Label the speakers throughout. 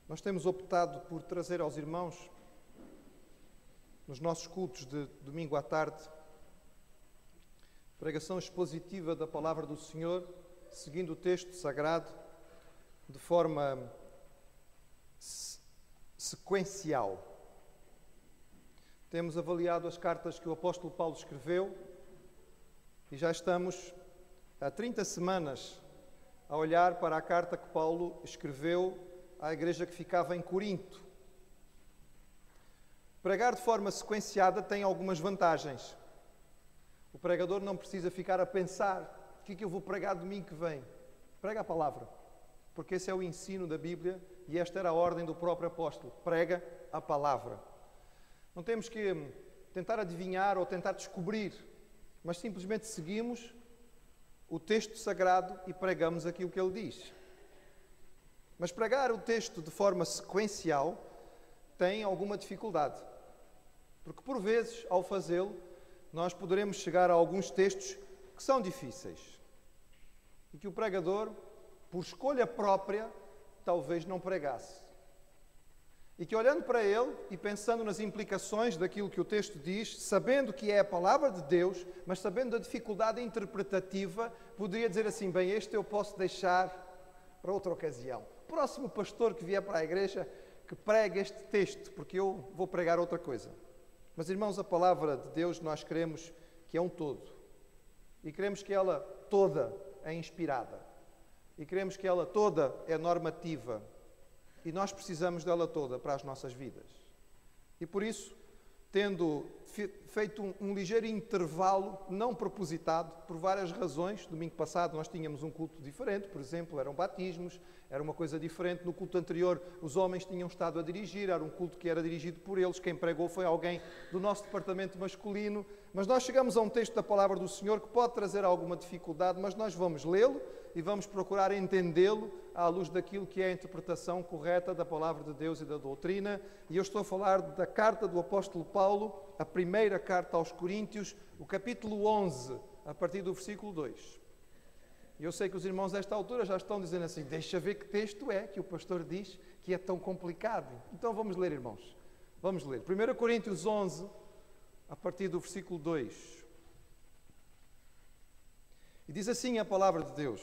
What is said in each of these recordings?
Speaker 1: Nós temos optado por trazer aos irmãos, nos nossos cultos de domingo à tarde, pregação expositiva da Palavra do Senhor, seguindo o texto sagrado, de forma sequencial. Temos avaliado as cartas que o apóstolo Paulo escreveu e já estamos há 30 semanas a olhar para a carta que Paulo escreveu à igreja que ficava em Corinto. Pregar de forma sequenciada tem algumas vantagens. O pregador não precisa ficar a pensar: o que é que eu vou pregar domingo que vem? Prega a palavra, porque esse é o ensino da Bíblia e esta era a ordem do próprio apóstolo: prega a palavra. Não temos que tentar adivinhar ou tentar descobrir, mas simplesmente seguimos o texto sagrado e pregamos aquilo que ele diz. Mas pregar o texto de forma sequencial tem alguma dificuldade, porque por vezes, ao fazê-lo, nós poderemos chegar a alguns textos que são difíceis e que o pregador, por escolha própria, talvez não pregasse. E que olhando para ele e pensando nas implicações daquilo que o texto diz, sabendo que é a palavra de Deus, mas sabendo da dificuldade interpretativa, poderia dizer assim: bem, este eu posso deixar para outra ocasião. O próximo pastor que vier para a igreja que pregue este texto, porque eu vou pregar outra coisa. Mas, irmãos, a palavra de Deus nós queremos que é um todo. E queremos que ela toda é inspirada. E queremos que ela toda é normativa. E nós precisamos dela toda para as nossas vidas. E por isso, tendo feito um ligeiro intervalo não propositado, por várias razões, domingo passado nós tínhamos um culto diferente, por exemplo, eram batismos, era uma coisa diferente. No culto anterior os homens tinham estado a dirigir, era um culto que era dirigido por eles, quem pregou foi alguém do nosso departamento masculino, mas nós chegamos a um texto da palavra do Senhor que pode trazer alguma dificuldade, mas nós vamos lê-lo e vamos procurar entendê-lo à luz daquilo que é a interpretação correta da palavra de Deus e da doutrina. E eu estou a falar da carta do apóstolo Paulo, a primeira carta aos Coríntios, o capítulo 11, a partir do versículo 2. E eu sei que os irmãos a esta altura já estão dizendo assim: deixa ver que texto é que o pastor diz que é tão complicado. Então vamos ler, irmãos. Vamos ler. 1 Coríntios 11, a partir do versículo 2. E diz assim a palavra de Deus: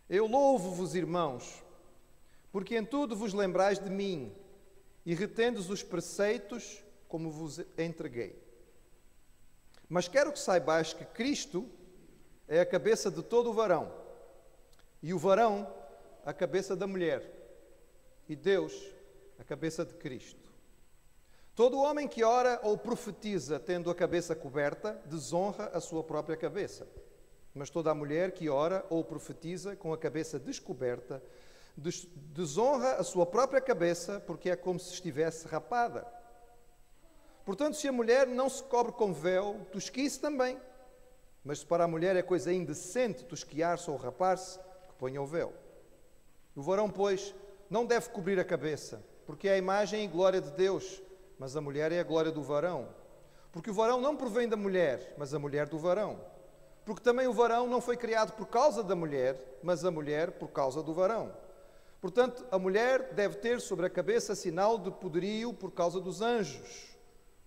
Speaker 1: Eu louvo-vos, irmãos, porque em tudo vos lembrais de mim, e retendes os preceitos como vos entreguei. Mas quero que saibais que Cristo é a cabeça de todo o varão, e o varão a cabeça da mulher, e Deus a cabeça de Cristo. Todo homem que ora ou profetiza tendo a cabeça coberta, desonra a sua própria cabeça. Mas toda a mulher que ora ou profetiza com a cabeça descoberta, desonra a sua própria cabeça, porque é como se estivesse rapada. Portanto, se a mulher não se cobre com véu, tosquie-se também. Mas se para a mulher é coisa indecente tosquiar-se ou rapar-se, que ponha o véu. O varão, pois, não deve cobrir a cabeça, porque é a imagem e glória de Deus, mas a mulher é a glória do varão. Porque o varão não provém da mulher, mas a mulher do varão. Porque também o varão não foi criado por causa da mulher, mas a mulher por causa do varão. Portanto, a mulher deve ter sobre a cabeça sinal de poderio por causa dos anjos.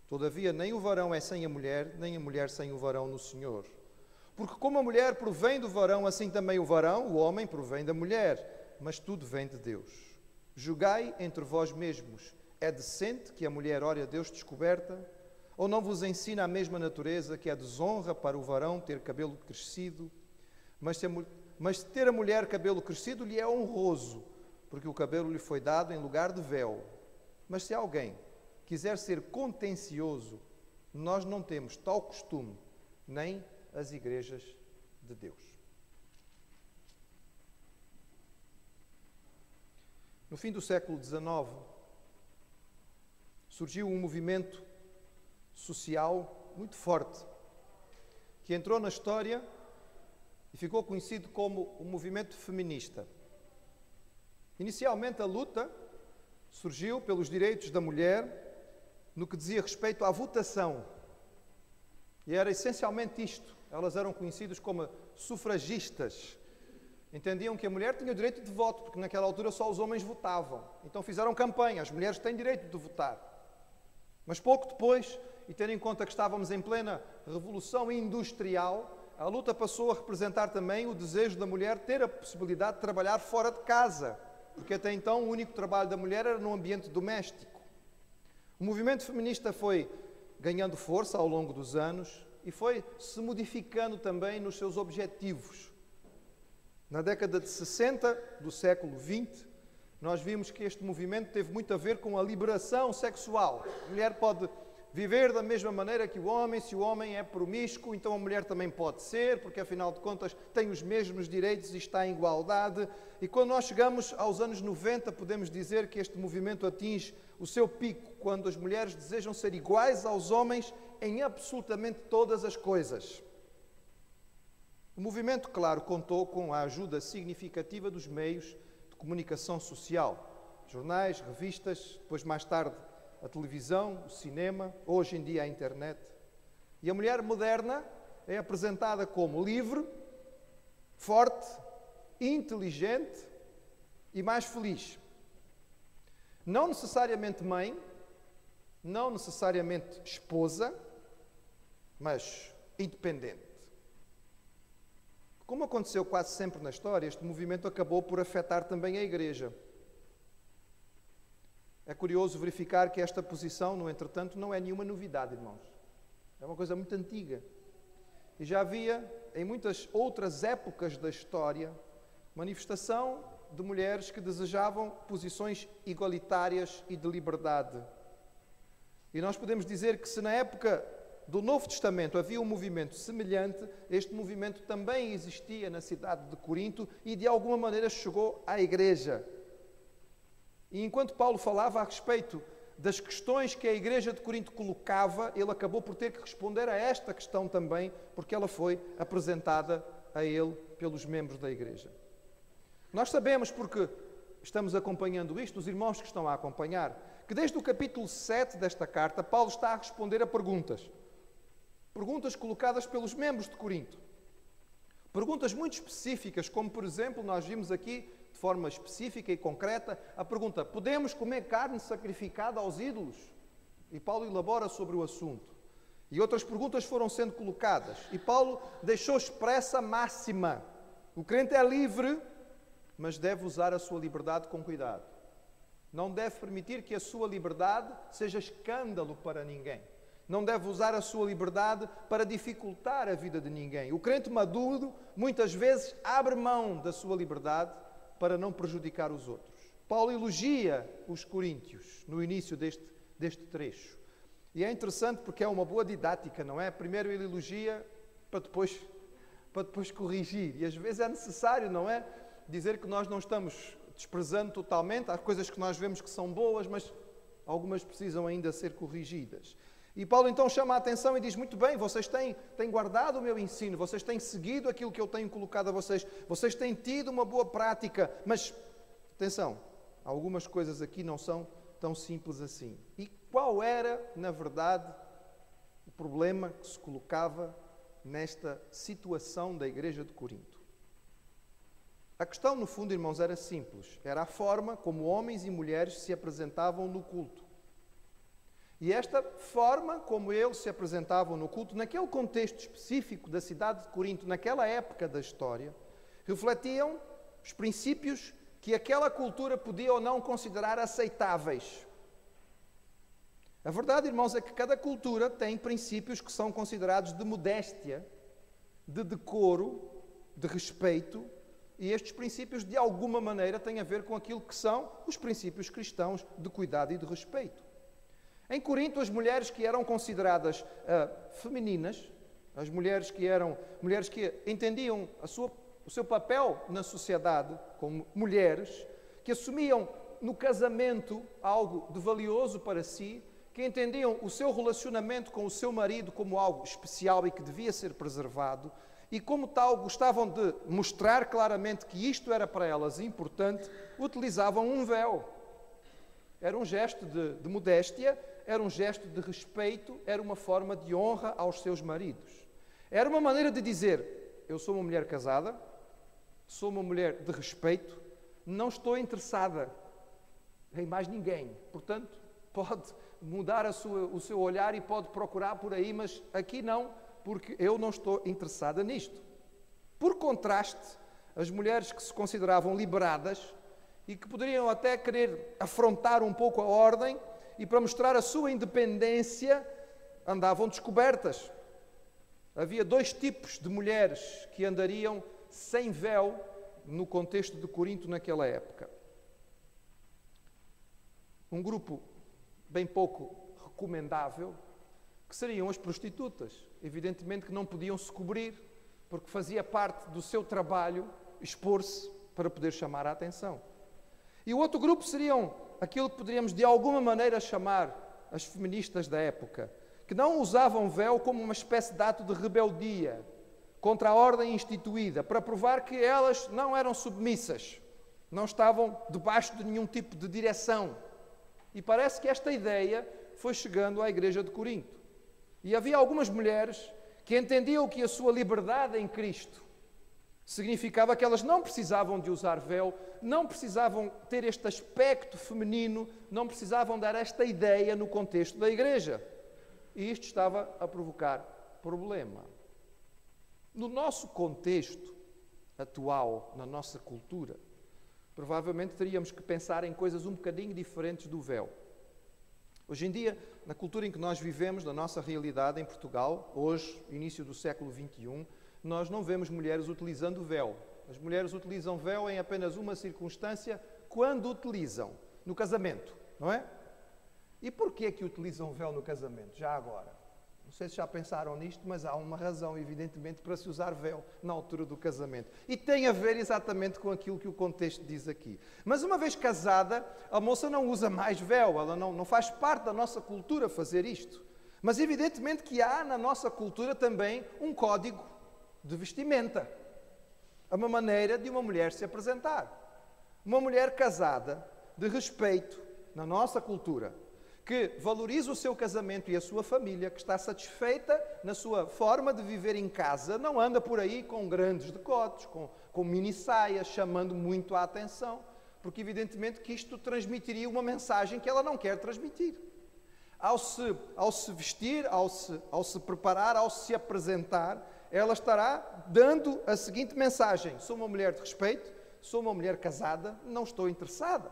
Speaker 1: Todavia, nem o varão é sem a mulher, nem a mulher sem o varão no Senhor. Porque como a mulher provém do varão, assim também o varão, o homem, provém da mulher. Mas tudo vem de Deus. Julgai entre vós mesmos. É decente que a mulher ore a Deus descoberta? Ou não vos ensina a mesma natureza que é desonra para o varão ter cabelo crescido? Mas ter a mulher cabelo crescido lhe é honroso, porque o cabelo lhe foi dado em lugar de véu. Mas se alguém quiser ser contencioso, nós não temos tal costume, nem as igrejas de Deus. No fim do século XIX, surgiu um movimento social muito forte, que entrou na história e ficou conhecido como o movimento feminista. Inicialmente a luta surgiu pelos direitos da mulher no que dizia respeito à votação. E era essencialmente isto. Elas eram conhecidas como sufragistas. Entendiam que a mulher tinha o direito de voto, porque naquela altura só os homens votavam. Então fizeram campanha, as mulheres têm direito de votar. Mas pouco depois, e tendo em conta que estávamos em plena revolução industrial, a luta passou a representar também o desejo da mulher ter a possibilidade de trabalhar fora de casa, porque até então o único trabalho da mulher era no ambiente doméstico. O movimento feminista foi ganhando força ao longo dos anos e foi se modificando também nos seus objetivos. Na década de 60 do século XX, nós vimos que este movimento teve muito a ver com a liberação sexual. A mulher pode viver da mesma maneira que o homem, se o homem é promíscuo, então a mulher também pode ser, porque afinal de contas tem os mesmos direitos e está em igualdade. E quando nós chegamos aos anos 90, podemos dizer que este movimento atinge o seu pico, quando as mulheres desejam ser iguais aos homens em absolutamente todas as coisas. O movimento, claro, contou com a ajuda significativa dos meios de comunicação social, jornais, revistas, depois mais tarde a televisão, o cinema, hoje em dia a internet. E a mulher moderna é apresentada como livre, forte, inteligente e mais feliz. Não necessariamente mãe, não necessariamente esposa, mas independente. Como aconteceu quase sempre na história, este movimento acabou por afetar também a Igreja. É curioso verificar que esta posição, no entretanto, não é nenhuma novidade, irmãos. É uma coisa muito antiga. E já havia, em muitas outras épocas da história, manifestação de mulheres que desejavam posições igualitárias e de liberdade. E nós podemos dizer que se na época do Novo Testamento havia um movimento semelhante, este movimento também existia na cidade de Corinto e de alguma maneira chegou à Igreja. E enquanto Paulo falava a respeito das questões que a Igreja de Corinto colocava, ele acabou por ter que responder a esta questão também, porque ela foi apresentada a ele pelos membros da Igreja. Nós sabemos, porque estamos acompanhando isto, os irmãos que estão a acompanhar, que desde o capítulo 7 desta carta, Paulo está a responder a perguntas. Perguntas colocadas pelos membros de Corinto. Perguntas muito específicas, como por exemplo, nós vimos aqui, de forma específica e concreta, a pergunta: podemos comer carne sacrificada aos ídolos? E Paulo elabora sobre o assunto. E outras perguntas foram sendo colocadas. E Paulo deixou expressa a máxima: o crente é livre, mas deve usar a sua liberdade com cuidado. Não deve permitir que a sua liberdade seja escândalo para ninguém. Não deve usar a sua liberdade para dificultar a vida de ninguém. O crente maduro, muitas vezes, abre mão da sua liberdade para não prejudicar os outros. Paulo elogia os coríntios no início deste trecho. E é interessante porque é uma boa didática, não é? Primeiro ele elogia para depois corrigir. E às vezes é necessário, não é? Dizer que nós não estamos desprezando totalmente. Há coisas que nós vemos que são boas, mas algumas precisam ainda ser corrigidas. E Paulo então chama a atenção e diz: muito bem, vocês têm guardado o meu ensino, vocês têm seguido aquilo que eu tenho colocado a vocês, vocês têm tido uma boa prática, mas, atenção, algumas coisas aqui não são tão simples assim. E qual era, na verdade, o problema que se colocava nesta situação da Igreja de Corinto? A questão, no fundo, irmãos, era simples. Era a forma como homens e mulheres se apresentavam no culto. E esta forma como eles se apresentavam no culto, naquele contexto específico da cidade de Corinto, naquela época da história, refletiam os princípios que aquela cultura podia ou não considerar aceitáveis. A verdade, irmãos, é que cada cultura tem princípios que são considerados de modéstia, de decoro, de respeito, e estes princípios, de alguma maneira, têm a ver com aquilo que são os princípios cristãos de cuidado e de respeito. Em Corinto, as mulheres que eram consideradas femininas, as mulheres que entendiam o seu papel na sociedade como mulheres, que assumiam no casamento algo de valioso para si, que entendiam o seu relacionamento com o seu marido como algo especial e que devia ser preservado, e como tal gostavam de mostrar claramente que isto era para elas importante, utilizavam um véu. Era um gesto de modéstia, era um gesto de respeito, era uma forma de honra aos seus maridos. Era uma maneira de dizer: eu sou uma mulher casada, sou uma mulher de respeito, não estou interessada em mais ninguém. Portanto, pode mudar o seu olhar e pode procurar por aí, mas aqui não, porque eu não estou interessada nisto. Por contraste, as mulheres que se consideravam liberadas e que poderiam até querer afrontar um pouco a ordem e para mostrar a sua independência, andavam descobertas. Havia dois tipos de mulheres que andariam sem véu no contexto de Corinto naquela época. Um grupo bem pouco recomendável, que seriam as prostitutas. Evidentemente que não podiam se cobrir, porque fazia parte do seu trabalho expor-se para poder chamar a atenção. E o outro grupo seriam aquilo que poderíamos de alguma maneira chamar as feministas da época, que não usavam véu como uma espécie de ato de rebeldia contra a ordem instituída, para provar que elas não eram submissas, não estavam debaixo de nenhum tipo de direção. E parece que esta ideia foi chegando à igreja de Corinto. E havia algumas mulheres que entendiam que a sua liberdade em Cristo significava que elas não precisavam de usar véu, não precisavam ter este aspecto feminino, não precisavam dar esta ideia no contexto da igreja. E isto estava a provocar problema. No nosso contexto atual, na nossa cultura, provavelmente teríamos que pensar em coisas um bocadinho diferentes do véu. Hoje em dia, na cultura em que nós vivemos, na nossa realidade em Portugal, hoje, início do século XXI, nós não vemos mulheres utilizando véu. As mulheres utilizam véu em apenas uma circunstância, quando utilizam, no casamento, não é? E porquê que utilizam véu no casamento, já agora? Não sei se já pensaram nisto, mas há uma razão, evidentemente, para se usar véu na altura do casamento. E tem a ver exatamente com aquilo que o contexto diz aqui. Mas uma vez casada, a moça não usa mais véu, ela não faz parte da nossa cultura fazer isto. Mas evidentemente que há na nossa cultura também um código de vestimenta. É uma maneira de uma mulher se apresentar. Uma mulher casada, de respeito, na nossa cultura, que valoriza o seu casamento e a sua família, que está satisfeita na sua forma de viver em casa, não anda por aí com grandes decotes, com mini saias, chamando muito a atenção, porque evidentemente que isto transmitiria uma mensagem que ela não quer transmitir. Ao se vestir, ao se preparar, ao se apresentar, ela estará dando a seguinte mensagem: sou uma mulher de respeito, sou uma mulher casada, não estou interessada.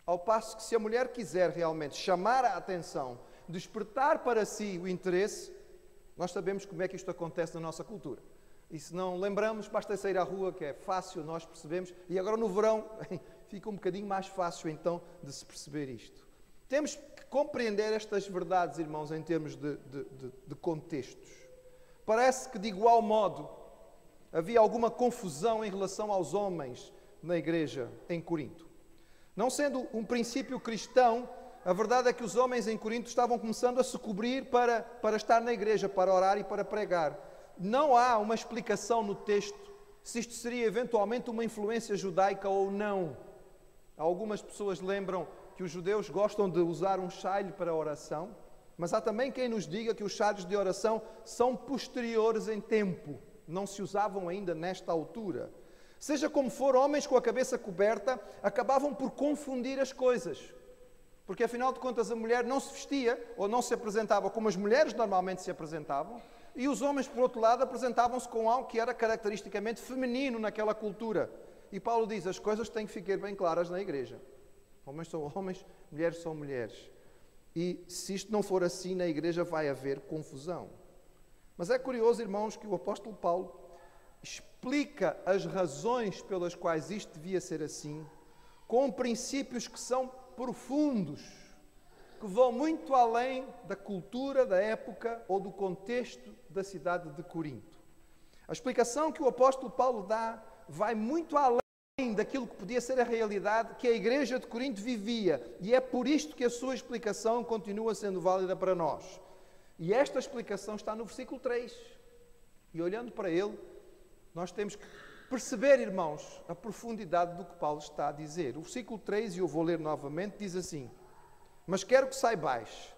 Speaker 1: Ao passo que se a mulher quiser realmente chamar a atenção, despertar para si o interesse, nós sabemos como é que isto acontece na nossa cultura. E se não lembramos, basta sair à rua, que é fácil, nós percebemos, e agora no verão fica um bocadinho mais fácil então de se perceber isto. Temos que compreender estas verdades, irmãos, em termos de contextos. Parece que de igual modo havia alguma confusão em relação aos homens na igreja em Corinto. Não sendo um princípio cristão, a verdade é que os homens em Corinto estavam começando a se cobrir para estar na igreja, para orar e para pregar. Não há uma explicação no texto se isto seria eventualmente uma influência judaica ou não. Algumas pessoas lembram que os judeus gostam de usar um chale para a oração, mas há também quem nos diga que os chales de oração são posteriores em tempo, não se usavam ainda nesta altura. Seja como for, homens com a cabeça coberta acabavam por confundir as coisas. Porque, afinal de contas, a mulher não se vestia ou não se apresentava como as mulheres normalmente se apresentavam, e os homens, por outro lado, apresentavam-se com algo que era caracteristicamente feminino naquela cultura. E Paulo diz, as coisas têm que ficar bem claras na igreja. Homens são homens, mulheres são mulheres. E se isto não for assim, na igreja vai haver confusão. Mas é curioso, irmãos, que o apóstolo Paulo explica as razões pelas quais isto devia ser assim, com princípios que são profundos, que vão muito além da cultura da época ou do contexto da cidade de Corinto. A explicação que o apóstolo Paulo dá vai muito além daquilo que podia ser a realidade que a igreja de Corinto vivia, e é por isto que a sua explicação continua sendo válida para nós. E esta explicação está no versículo 3. E olhando para ele, nós temos que perceber, irmãos, a profundidade do que Paulo está a dizer. O versículo 3, e eu vou ler novamente, diz assim: mas quero que saibais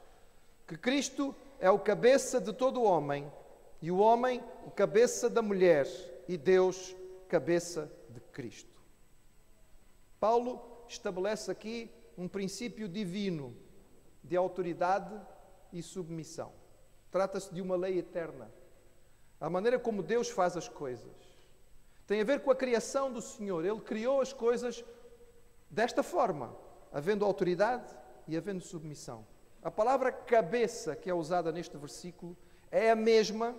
Speaker 1: que Cristo é o cabeça de todo o homem, e o homem o cabeça da mulher, e Deus cabeça de Cristo. Paulo estabelece aqui um princípio divino de autoridade e submissão. Trata-se de uma lei eterna. A maneira como Deus faz as coisas tem a ver com a criação do Senhor. Ele criou as coisas desta forma, havendo autoridade e havendo submissão. A palavra cabeça que é usada neste versículo é a mesma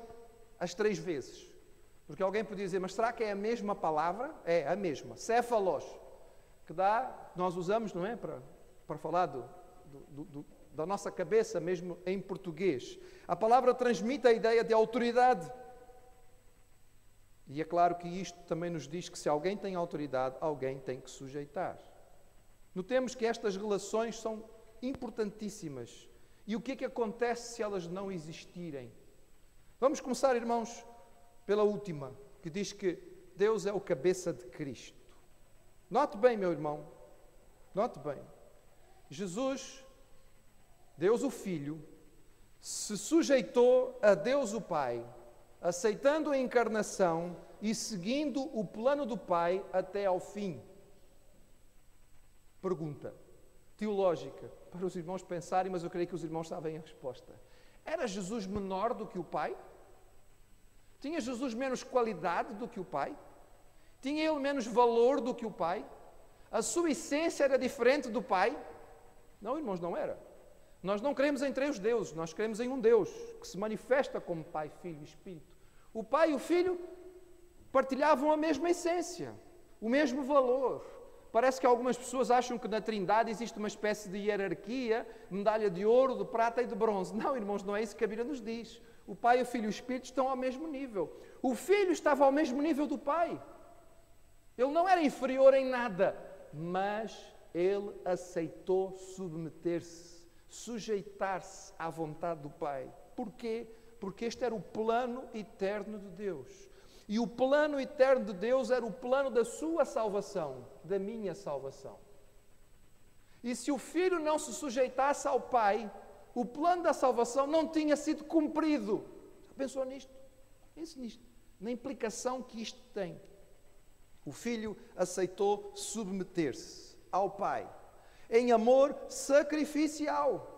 Speaker 1: as 3 vezes. Porque alguém podia dizer, mas será que é a mesma palavra? É a mesma. Céfalos, que nós usamos, não é? Para falar da nossa cabeça, mesmo em português. A palavra transmite a ideia de autoridade. E é claro que isto também nos diz que se alguém tem autoridade, alguém tem que sujeitar. Notemos que estas relações são importantíssimas. E o que é que acontece se elas não existirem? Vamos começar, irmãos, pela última, que diz que Deus é o cabeça de Cristo. Note bem, meu irmão, note bem. Jesus, Deus o Filho, se sujeitou a Deus o Pai, aceitando a encarnação e seguindo o plano do Pai até ao fim. Pergunta teológica para os irmãos pensarem, mas eu creio que os irmãos sabem a resposta. Era Jesus menor do que o Pai? Tinha Jesus menos qualidade do que o Pai? Tinha ele menos valor do que o Pai? A sua essência era diferente do Pai? Não, irmãos, não era. Nós não cremos em 3 deuses, nós cremos em um Deus que se manifesta como Pai, Filho e Espírito. O Pai e o Filho partilhavam a mesma essência, o mesmo valor. Parece que algumas pessoas acham que na Trindade existe uma espécie de hierarquia, medalha de ouro, de prata e de bronze. Não, irmãos, não é isso que a Bíblia nos diz. O Pai, o Filho e o Espírito estão ao mesmo nível. O Filho estava ao mesmo nível do Pai. Ele não era inferior em nada, mas ele aceitou submeter-se, sujeitar-se à vontade do Pai. Porquê? Porque este era o plano eterno de Deus. E o plano eterno de Deus era o plano da sua salvação, da minha salvação. E se o Filho não se sujeitasse ao Pai, o plano da salvação não tinha sido cumprido. Já pensou nisto? Pense nisto, na implicação que isto tem. O Filho aceitou submeter-se ao Pai, em amor sacrificial.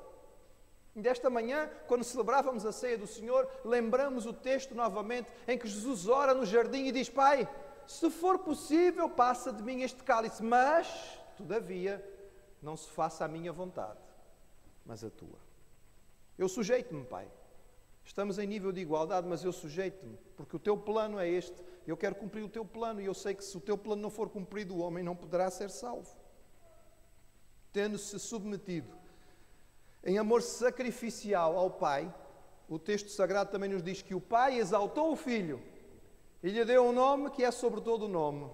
Speaker 1: E desta manhã, quando celebrávamos a ceia do Senhor, lembramos o texto novamente em que Jesus ora no jardim e diz: Pai, se for possível, passa de mim este cálice, mas, todavia, não se faça a minha vontade, mas a tua. Eu sujeito-me, Pai. Estamos em nível de igualdade, mas eu sujeito-me, porque o teu plano é este. Eu quero cumprir o teu plano e eu sei que se o teu plano não for cumprido, o homem não poderá ser salvo. Tendo-se submetido em amor sacrificial ao Pai, o texto sagrado também nos diz que o Pai exaltou o Filho e lhe deu um nome que é sobre todo o nome.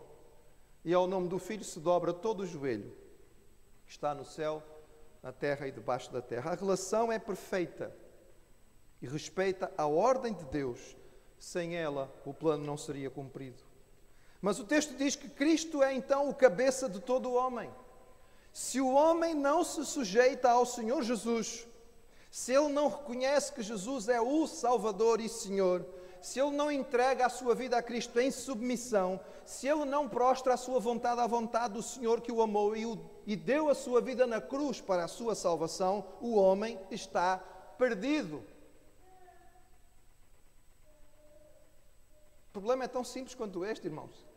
Speaker 1: E ao nome do Filho se dobra todo o joelho, que está no céu, na terra e debaixo da terra. A relação é perfeita e respeita a ordem de Deus. Sem ela, o plano não seria cumprido. Mas o texto diz que Cristo é então o cabeça de todo o homem. Se o homem não se sujeita ao Senhor Jesus, se ele não reconhece que Jesus é o Salvador e Senhor, se ele não entrega a sua vida a Cristo em submissão, se ele não prostra a sua vontade à vontade do Senhor que o amou e deu a sua vida na cruz para a sua salvação, o homem está perdido. O problema é tão simples quanto este, irmãos.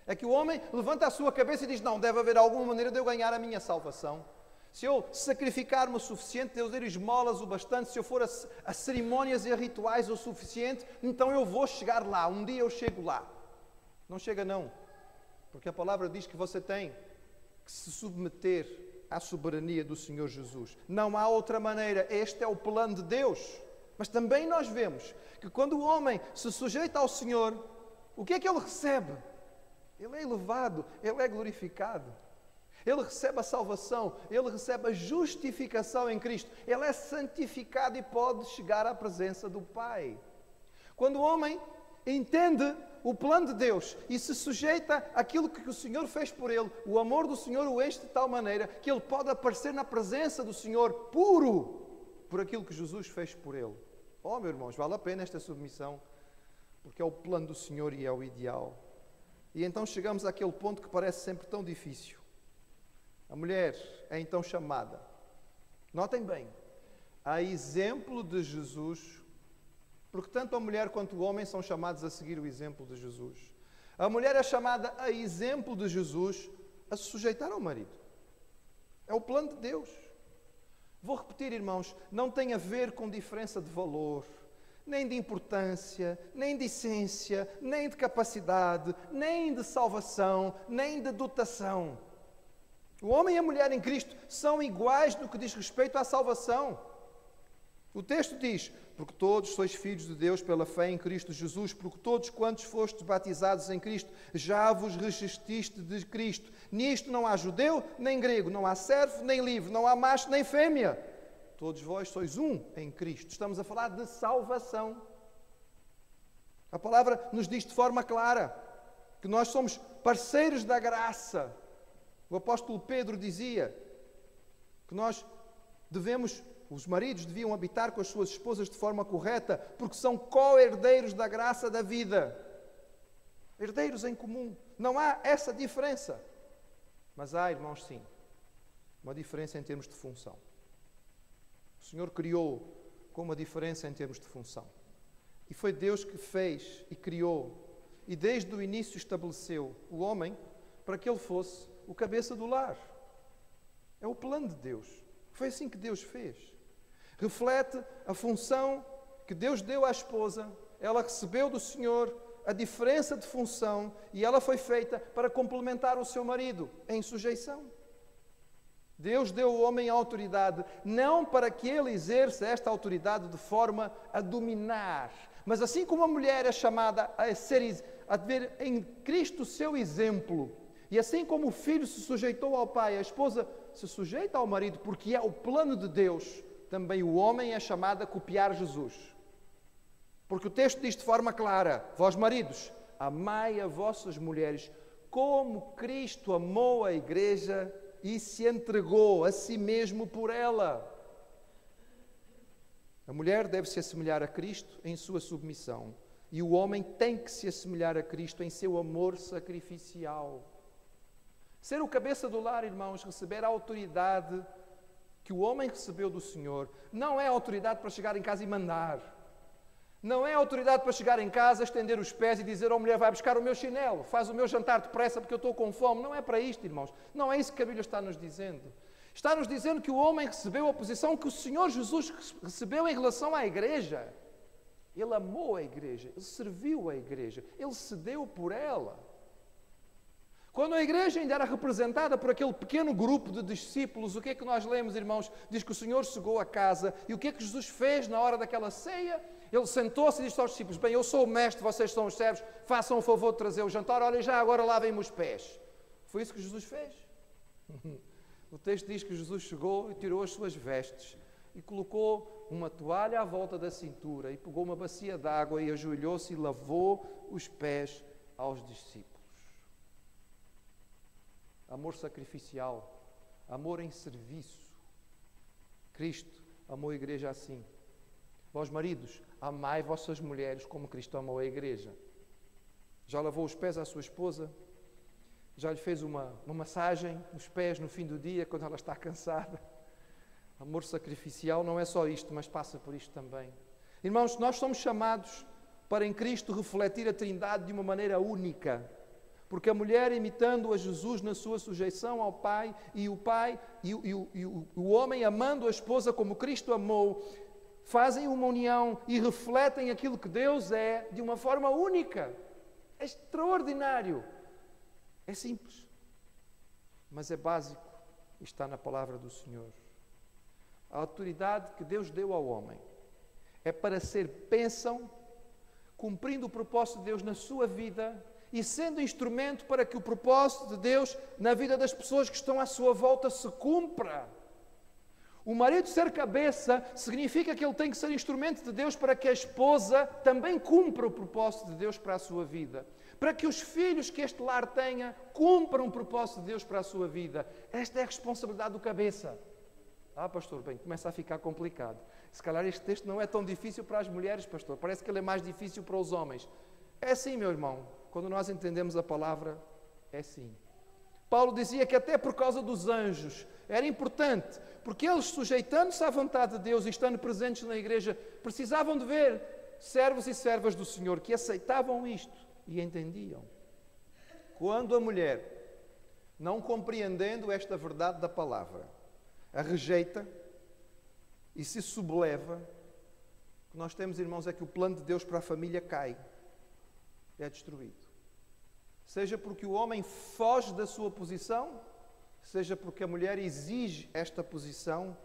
Speaker 1: É que o homem levanta a sua cabeça e diz: não, deve haver alguma maneira de eu ganhar a minha salvação. Se eu sacrificar-me o suficiente, de eu dar esmolas o bastante, se eu for a cerimónias e a rituais o suficiente, então eu vou chegar lá, um dia eu chego lá. Não chega não, porque a palavra diz que você tem que se submeter à soberania do Senhor Jesus. Não há outra maneira, este é o plano de Deus. Mas também nós vemos que quando o homem se sujeita ao Senhor, o que é que ele recebe? Ele é elevado, ele é glorificado. Ele recebe a salvação, ele recebe a justificação em Cristo. Ele é santificado e pode chegar à presença do Pai. Quando o homem entende o plano de Deus e se sujeita àquilo que o Senhor fez por ele, o amor do Senhor o enche de tal maneira que ele pode aparecer na presença do Senhor puro por aquilo que Jesus fez por ele. Oh, meus irmãos, vale a pena esta submissão, porque é o plano do Senhor e é o ideal. E então chegamos àquele ponto que parece sempre tão difícil. A mulher é então chamada. Notem bem, a exemplo de Jesus, porque tanto a mulher quanto o homem são chamados a seguir o exemplo de Jesus. A mulher é chamada a exemplo de Jesus a se sujeitar ao marido. É o plano de Deus. Vou repetir, irmãos, não tem a ver com diferença de valor, nem de importância, nem de essência, nem de capacidade, nem de salvação, nem de dotação. O homem e a mulher em Cristo são iguais no que diz respeito à salvação. O texto diz: porque todos sois filhos de Deus pela fé em Cristo Jesus, porque todos quantos fostes batizados em Cristo, já vos revestiste de Cristo. Nisto não há judeu, nem grego, não há servo, nem livre, não há macho, nem fêmea. Todos vós sois um em Cristo. Estamos a falar de salvação. A palavra nos diz de forma clara que nós somos parceiros da graça. O apóstolo Pedro dizia que os maridos deviam habitar com as suas esposas de forma correta, porque são co-herdeiros da graça da vida. Herdeiros em comum. Não há essa diferença. Mas há, irmãos, sim, uma diferença em termos de função. O Senhor criou com uma diferença em termos de função. E foi Deus que fez e criou, e desde o início estabeleceu o homem para que ele fosse o cabeça do lar. É o plano de Deus. Foi assim que Deus fez. Reflete a função que Deus deu à esposa. Ela recebeu do Senhor a diferença de função e ela foi feita para complementar o seu marido em sujeição. Deus deu ao homem a autoridade, não para que ele exerça esta autoridade de forma a dominar, mas assim como a mulher é chamada a ver em Cristo o seu exemplo, e assim como o filho se sujeitou ao pai, a esposa se sujeita ao marido, porque é o plano de Deus, também o homem é chamado a copiar Jesus. Porque o texto diz de forma clara: vós maridos, amai as vossas mulheres, como Cristo amou a igreja e se entregou a si mesmo por ela. A mulher deve se assemelhar a Cristo em sua submissão, e o homem tem que se assemelhar a Cristo em seu amor sacrificial. Ser o cabeça do lar, irmãos, receber a autoridade que o homem recebeu do Senhor, não é autoridade para chegar em casa e mandar. Não é autoridade para chegar em casa, estender os pés e dizer: oh mulher, vai buscar o meu chinelo, faz o meu jantar depressa porque eu estou com fome. Não é para isto, irmãos. Não é isso que a Bíblia está nos dizendo. Está nos dizendo que o homem recebeu a posição que o Senhor Jesus recebeu em relação à igreja. Ele amou a igreja, ele serviu a igreja, ele cedeu por ela. Quando a igreja ainda era representada por aquele pequeno grupo de discípulos, o que é que nós lemos, irmãos? Diz que o Senhor chegou a casa e o que é que Jesus fez na hora daquela ceia? Ele sentou-se e disse aos discípulos: bem, eu sou o mestre, vocês são os servos, façam o favor de trazer o jantar, olha, já agora lavem-me os pés. Foi isso que Jesus fez. O texto diz que Jesus chegou e tirou as suas vestes e colocou uma toalha à volta da cintura e pegou uma bacia de água e ajoelhou-se e lavou os pés aos discípulos. Amor sacrificial, amor em serviço. Cristo amou a igreja assim. Vós maridos, amai vossas mulheres como Cristo amou a igreja. Já lavou os pés à sua esposa? Já lhe fez uma massagem nos pés no fim do dia, quando ela está cansada? Amor sacrificial não é só isto, mas passa por isto também. Irmãos, nós somos chamados para em Cristo refletir a Trindade de uma maneira única. Porque a mulher, imitando a Jesus na sua sujeição ao Pai, e o homem amando a esposa como Cristo amou, fazem uma união e refletem aquilo que Deus é de uma forma única. É extraordinário. É simples, mas é básico e está na palavra do Senhor. A autoridade que Deus deu ao homem é para ser bênção, cumprindo o propósito de Deus na sua vida e sendo instrumento para que o propósito de Deus na vida das pessoas que estão à sua volta se cumpra. O marido ser cabeça significa que ele tem que ser instrumento de Deus para que a esposa também cumpra o propósito de Deus para a sua vida. Para que os filhos que este lar tenha cumpram o propósito de Deus para a sua vida. Esta é a responsabilidade do cabeça. Pastor, bem, começa a ficar complicado. Se calhar este texto não é tão difícil para as mulheres, pastor. Parece que ele é mais difícil para os homens. É assim, meu irmão. quando nós entendemos a palavra, é sim. Paulo dizia que até por causa dos anjos era importante, porque eles, sujeitando-se à vontade de Deus e estando presentes na igreja, precisavam de ver servos e servas do Senhor que aceitavam isto e entendiam. Quando a mulher, não compreendendo esta verdade da palavra, a rejeita e se subleva, o que nós temos, irmãos, é que o plano de Deus para a família cai, é destruído. Seja porque o homem foge da sua posição, seja porque a mulher exige esta posição,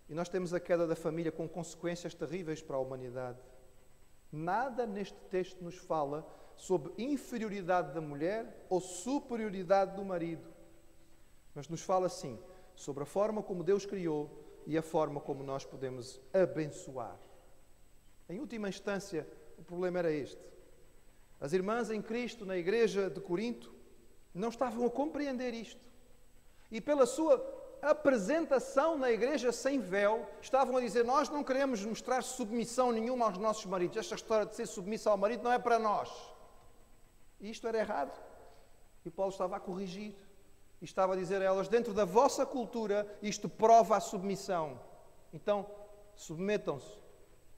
Speaker 1: e nós temos a queda da família com consequências terríveis para a humanidade. Nada neste texto nos fala sobre inferioridade da mulher ou superioridade do marido, mas nos fala sim sobre a forma como Deus criou e a forma como nós podemos abençoar. Em última instância, o problema era este. As irmãs em Cristo, na igreja de Corinto, não estavam a compreender isto. E pela sua apresentação na igreja sem véu, estavam a dizer: nós não queremos mostrar submissão nenhuma aos nossos maridos. Esta história de ser submissa ao marido não é para nós. E isto era errado. E Paulo estava a corrigir. E estava a dizer a elas: dentro da vossa cultura, isto prova a submissão. Então, submetam-se.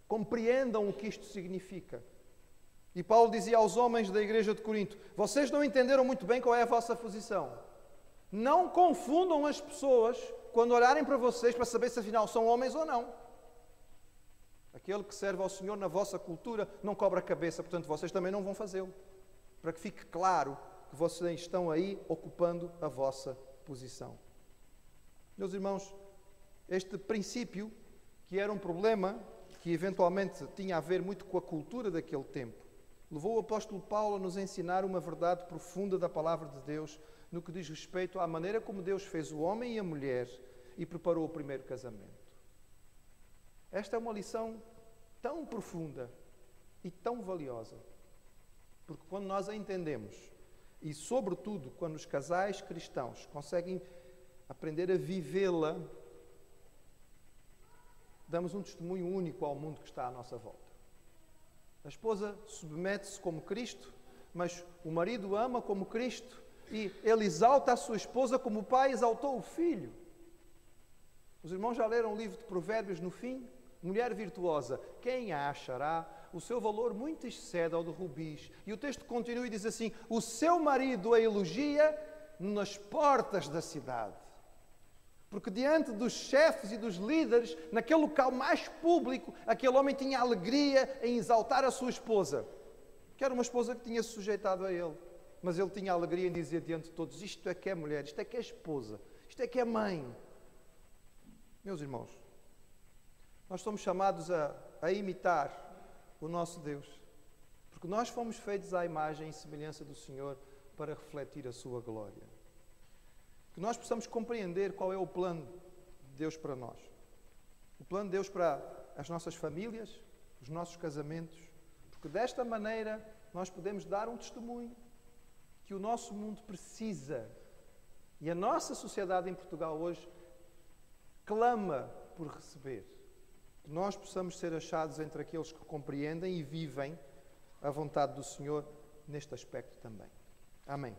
Speaker 1: Compreendam o que isto significa. E Paulo dizia aos homens da igreja de Corinto: vocês não entenderam muito bem qual é a vossa posição. Não confundam as pessoas quando olharem para vocês para saber se afinal são homens ou não. Aquele que serve ao Senhor na vossa cultura não cobra a cabeça, portanto vocês também não vão fazê-lo. Para que fique claro que vocês estão aí ocupando a vossa posição. Meus irmãos, este princípio, que era um problema que eventualmente tinha a ver muito com a cultura daquele tempo, levou o apóstolo Paulo a nos ensinar uma verdade profunda da palavra de Deus no que diz respeito à maneira como Deus fez o homem e a mulher e preparou o primeiro casamento. Esta é uma lição tão profunda e tão valiosa, porque quando nós a entendemos, e sobretudo quando os casais cristãos conseguem aprender a vivê-la, damos um testemunho único ao mundo que está à nossa volta. A esposa submete-se como Cristo, mas o marido ama como Cristo e ele exalta a sua esposa como o pai exaltou o filho. Os irmãos já leram o livro de Provérbios no fim? Mulher virtuosa, quem a achará? O seu valor muito excede ao de rubis. E o texto continua e diz assim: o seu marido a elogia nas portas da cidade. Porque diante dos chefes e dos líderes, naquele local mais público, aquele homem tinha alegria em exaltar a sua esposa, que era uma esposa que tinha se sujeitado a ele. Mas ele tinha alegria em dizer diante de todos: isto é que é mulher, isto é que é esposa, isto é que é mãe. Meus irmãos, nós somos chamados a imitar o nosso Deus, porque nós fomos feitos à imagem e semelhança do Senhor para refletir a sua glória. Que nós possamos compreender qual é o plano de Deus para nós. O plano de Deus para as nossas famílias, os nossos casamentos, porque desta maneira nós podemos dar um testemunho que o nosso mundo precisa. E a nossa sociedade em Portugal hoje clama por receber. Que nós possamos ser achados entre aqueles que compreendem e vivem a vontade do Senhor neste aspecto também. Amém.